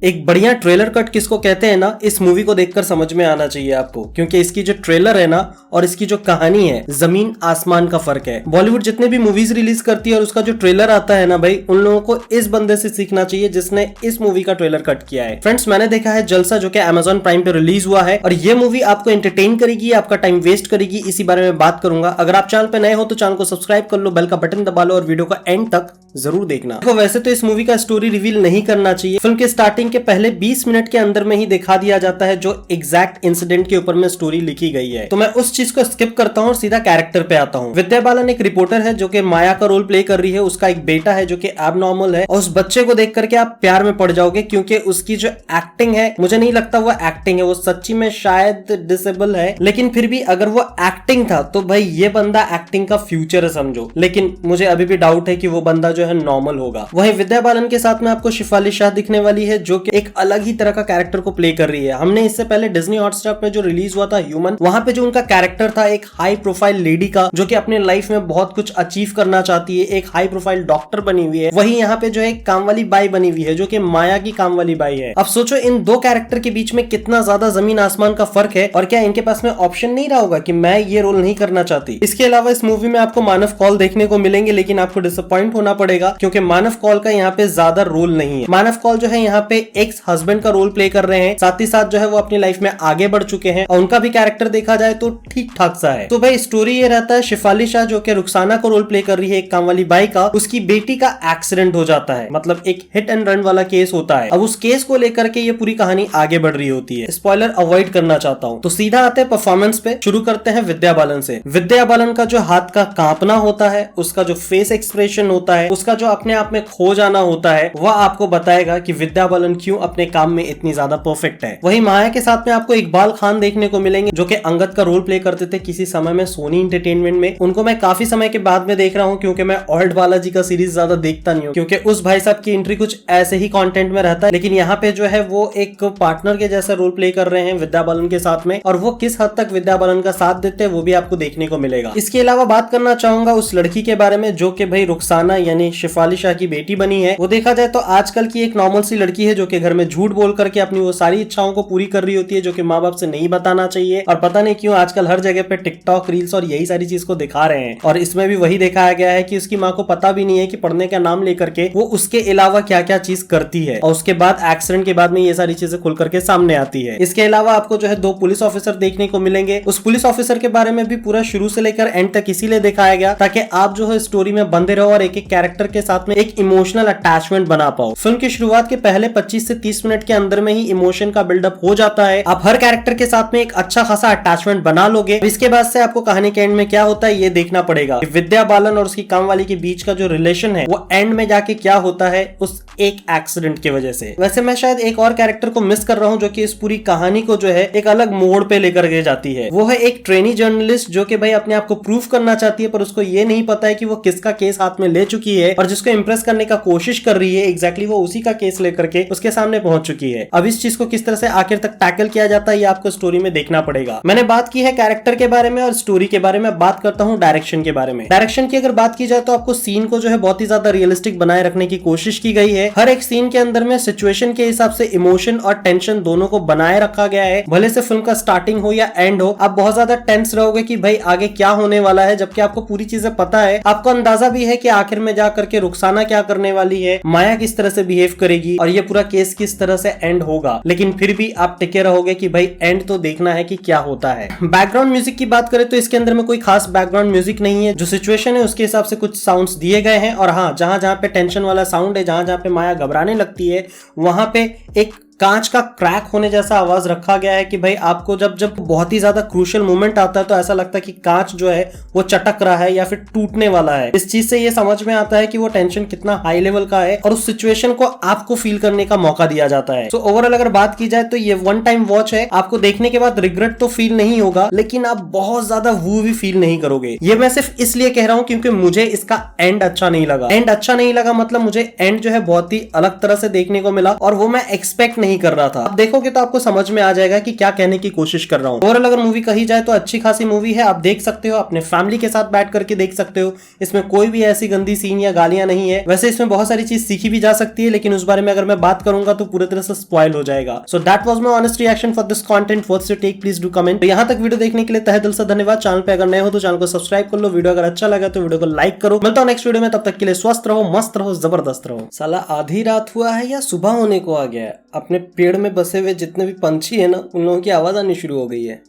एक बढ़िया trailer cut किसको कहते हैं ना, इस मूवी को देखकर समझ में आना चाहिए आपको, क्योंकि इसकी जो ट्रेलर है ना और इसकी जो कहानी है, जमीन आसमान का फर्क है। बॉलीवुड जितने भी मूवीज रिलीज करती है और उसका जो ट्रेलर आता है ना भाई, उन लोगों को इस बंदे से सीखना चाहिए जिसने इस मूवी का ट्रेलर कट किया है। फ्रेंड्स, मैंने देखा है जलसा, जो कि Amazon प्राइम पे रिलीज हुआ है, और ये मूवी आपको एंटरटेन करेगी, आपका टाइम वेस्ट करेगी, इसी बारे में बात करूंगा। अगर आप चैनल पे नए हो तो चैनल को सब्सक्राइब कर लो, बेल का बटन दबा लो और वीडियो का एंड तक जरूर देखना। तो वैसे तो इस मूवी का स्टोरी रिवील नहीं करना चाहिए। फिल्म के स्टार्टिंग के पहले 20 मिनट के अंदर में ही दिखा दिया जाता है जो एग्जैक्ट इंसिडेंट के ऊपर में स्टोरी लिखी गई है, तो मैं उस चीज को स्किप करता हूँ और सीधा कैरेक्टर पे आता हूँ। विद्या बालन एक रिपोर्टर है जो कि माया का रोल प्ले कर रही है। उसका एक बेटा है जो कि एबनॉर्मल है, और उस बच्चे को देख करके आप प्यार में पड़ जाओगे, क्योंकि उसकी जो एक्टिंग है, मुझे नहीं लगता वो एक्टिंग है, वो सच्ची में शायद डिसेबल है, लेकिन फिर भी अगर वो एक्टिंग था तो भाई ये बंदा एक्टिंग का फ्यूचर है समझो। लेकिन मुझे अभी भी डाउट है कि वो बंदा जो है नॉर्मल होगा। वहीं विद्या बालन के साथ में आपको शिफाली शाह दिखने वाली है, जो कि एक अलग ही तरह का कैरेक्टर को प्ले कर रही है। हमने इससे पहले डिज्नी हॉटस्टार में जो रिलीज हुआ था ह्यूमन, वहां पे जो उनका कैरेक्टर था एक हाई प्रोफाइल लेडी का, जो कि अपने लाइफ में बहुत कुछ अचीव करना चाहती है, एक हाई प्रोफाइल डॉक्टर बनी हुई है। वहीं यहाँ पे जो है काम वाली बाई बनी हुई है, जो कि माया की काम वाली बाई है। अब सोचो इन दो कैरेक्टर के बीच में कितना ज्यादा जमीन आसमान का फर्क है, और क्या इनके पास में ऑप्शन नहीं रहा होगा कि मैं ये रोल नहीं करना चाहती। इसके अलावा इस मूवी में आपको मानव कौल देखने को मिलेंगे, लेकिन आपको डिसअपॉइंट होना पड़ेगा, क्योंकि मानव कौल का यहाँ पे ज्यादा रोल नहीं है। मानव कौल जो है यहाँ पे एक्स हस्बैंड का रोल प्ले कर रहे हैं, साथ ही साथ जो है वो अपनी लाइफ में आगे बढ़ चुके हैं, और उनका भी कैरेक्टर देखा जाए तो ठीक ठाक सा है। तो भाई स्टोरी ये रहता है, शिफाली शाह जो कि रुखसाना को रोल प्ले कर रही है, एक काम वाली बाई का, उसकी बेटी का एक्सीडेंट हो जाता है, मतलब एक हिट एंड रन वाला केस होता है। अब उस केस को लेकर के ये पूरी कहानी आगे बढ़ रही होती है। स्पॉइलर अवॉइड करना चाहता हूँ, तो सीधा आते हैं परफॉर्मेंस पे। शुरू करते हैं विद्या बालन से। विद्या बालन का जो हाथ का कांपना होता है, उसका जो फेस एक्सप्रेशन होता है, उसका जो अपने आप में खो जाना होता है, वह आपको बताएगा कि विद्या बालन क्यों अपने काम में इतनी ज्यादा परफेक्ट है। वहीं माया के साथ में आपको इकबाल खान देखने को मिलेंगे, जो कि अंगद का रोल प्ले करते थे किसी समय में सोनी एंटरटेनमेंट में। उनको मैं काफी समय के बाद में देख रहा हूँ, क्योंकि मैं ओल्ड बालाजी का सीरीज ज्यादा देखता नहीं हूँ, क्योंकि उस भाई साहब की एंट्री कुछ ऐसे ही कंटेंट में रहता है। लेकिन यहाँ पे जो है वो एक पार्टनर के जैसा रोल प्ले कर रहे हैं विद्या बालन के साथ में, और वो किस हद तक विद्या बालन का साथ देते हैं वो भी आपको देखने को मिलेगा। इसके अलावा बात करना चाहूंगा उस लड़की के बारे में, जो कि भाई रुखसाना यानी शिफाली शाह की बेटी बनी है। वो देखा जाए तो आजकल की एक नॉर्मल सी लड़की है, जो कि घर में झूठ बोल करके अपनी वो सारी इच्छाओं को पूरी कर रही होती है, जो कि माँ बाप से नहीं बताना चाहिए। और पता नहीं क्यों आजकल हर जगह पे टिकटॉक रील्स और यही सारी चीज को दिखा रहे हैं, और इसमें भी वही दिखाया गया है कि उसकी माँ को पता भी नहीं है कि पढ़ने का नाम लेकर के वो उसके अलावा क्या क्या चीज करती है, और उसके बाद एक्सीडेंट के बाद में ये सारी चीजें खुल करके सामने आती है। इसके अलावा आपको जो है 2 पुलिस ऑफिसर देखने को मिलेंगे। उस पुलिस ऑफिसर के बारे में भी पूरा शुरू से लेकर एंड तक इसीलिए दिखाया गया ताकि आप जो है स्टोरी में बंधे रहो और एक एक कैरेक्टर के साथ में एक इमोशनल अटैचमेंट बना पाओ। फिल्म की शुरुआत के पहले 25 से 30 मिनट के अंदर में ही इमोशन का बिल्डअप हो जाता है। आप हर कैरेक्टर के साथ में एक अच्छा खासा अटैचमेंट बना लोगे। इसके बाद से आपको कहानी के एंड में क्या होता है ये देखना पड़ेगा। विद्या बालन और उसकी काम वाली के बीच का जो रिलेशन है वो एंड में जाके क्या होता है उस एक एक्सीडेंट की वजह से। वैसे मैं शायद एक और कैरेक्टर को मिस कर रहा हूँ, जो कि इस पूरी कहानी को जो है एक अलग मोड़ पे लेकर के जाती है। वो है एक ट्रेनी जर्नलिस्ट, जो कि भाई अपने आप को प्रूफ करना चाहती है, पर उसको ये नहीं पता है कि वो किसका केस हाथ में ले चुकी है, और जिसको इंप्रेस करने का कोशिश कर रही है एग्जैक्टली वो उसी का केस लेकर के उसके सामने पहुंच चुकी है। अब इस चीज को किस तरह से आखिर तक टैकल किया जाता है ये आपको स्टोरी में देखना पड़ेगा। मैंने बात की है कैरेक्टर के बारे में और स्टोरी के बारे में, बात करता हूँ डायरेक्शन के बारे में। डायरेक्शन की अगर बात की जाए तो आपको सीन को जो है बहुत ही ज्यादा रियलिस्टिक बनाए रखने की कोशिश की गई है। हर एक सीन के अंदर में सिचुएशन के हिसाब से इमोशन और टेंशन दोनों को बनाए रखा गया है। भले से फिल्म का स्टार्टिंग हो या एंड हो, आप बहुत ज्यादा टेंस रहोगे कि भाई आगे क्या होने वाला है, जबकि आपको पूरी चीजें पता है। आपको अंदाजा भी है कि आखिर में जाकर के रुखसाना क्या करने वाली है, माया किस तरह से बिहेव करेगी, और ये पूरा केस किस तरह से एंड होगा। लेकिन फिर भी आप टिके रहोगे कि भाई एंड तो देखना है कि क्या होता है। बैकग्राउंड म्यूजिक की बात करें तो इसके अंदर में कोई खास बैकग्राउंड म्यूजिक नहीं है। जो सिचुएशन है उसके हिसाब से कुछ साउंड्स दिए गए हैं, और हाँ जहां जहां पे टेंशन वाला साउंड है, जहां जहां पे माया घबराने लगती है, वहां पे एक कांच का क्रैक होने जैसा आवाज रखा गया है कि भाई आपको जब जब बहुत ही ज्यादा क्रूशियल मोमेंट आता है तो ऐसा लगता है कि कांच जो है वो चटक रहा है या फिर टूटने वाला है। इस चीज से ये समझ में आता है कि वो टेंशन कितना हाई लेवल का है, और उस सिचुएशन को आपको फील करने का मौका दिया जाता है। सो ओवरऑल अगर बात की जाए तो ये वन टाइम वॉच है। आपको देखने के बाद रिग्रेट तो फील नहीं होगा, लेकिन आप बहुत ज्यादा वो भी फील नहीं करोगे। ये मैं सिर्फ इसलिए कह रहा हूं क्योंकि मुझे इसका एंड अच्छा नहीं लगा। एंड अच्छा नहीं लगा मतलब मुझे एंड जो है बहुत ही अलग तरह से देखने को मिला, और वो मैं एक्सपेक्ट नहीं कर रहा था। आप देखोगे तो आपको समझ में आ जाएगा कि क्या कहने की कोशिश कर रहा हूँ। ओवरऑल अगर मूवी कही जाए तो अच्छी खासी मूवी है, आप देख सकते हो, अपने फैमिली के साथ बैठ करके देख सकते हो। इसमें कोई भी ऐसी गंदी सीन या गालियां नहीं है। वैसे इसमें बहुत सारी चीज सीखी भी जा सकती है, लेकिन उस बारे में अगर मैं बात करूंगा तो पूरी तरह से स्पॉइल हो जाएगा। So that was my honest reaction for this content. What's your take, please do comment. तो यहाँ तक वीडियो देखने के लिए तहे दिल से धन्यवाद। चैनल पे अगर नए हो तो चैनल को सब्सक्राइब कर लो। वीडियो अगर अच्छा लगा तो वीडियो को लाइक करो। मिलता हूं नेक्स्ट वीडियो में, तब तक के लिए स्वस्थ रहो, मस्त रहो, जबरदस्त रहो। साला आधी रात हुआ है या सुबह होने को आ गया है। अपने पेड़ में बसे हुए जितने भी पंछी है ना, उन लोगों की आवाज आनी शुरू हो गई है।